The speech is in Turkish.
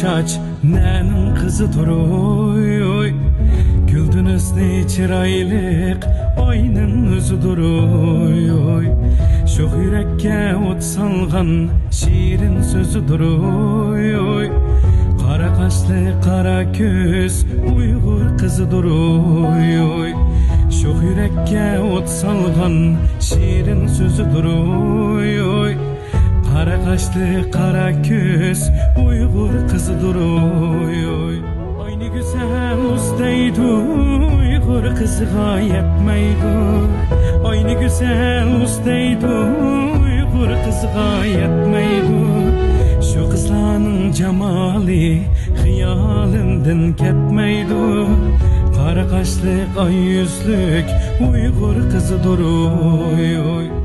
çaç nenin kızıdır oy oy. Güldün üstü çıraylık oyunun özüdür oy oy. Şu yürekke ot salgan şiirin sözüdür oy oy. Kara kaşlı kara köz Uygur kızıdır oy oy. Şu yürekke ot salgan şiirin sözüdür oy oy. Kara kaşlı kara köz Uygur kızıdır oy oy. Ay ne güzel ustaydı Uygur kızıga yetmeydi. Ay ne güzel ustaydı Uygur kızıga yetmeydi. Şu kızlarning jamali hiyalimden ketmeydi. Kara kaşlı ay yüzlük Uygur kızıdır oy oy.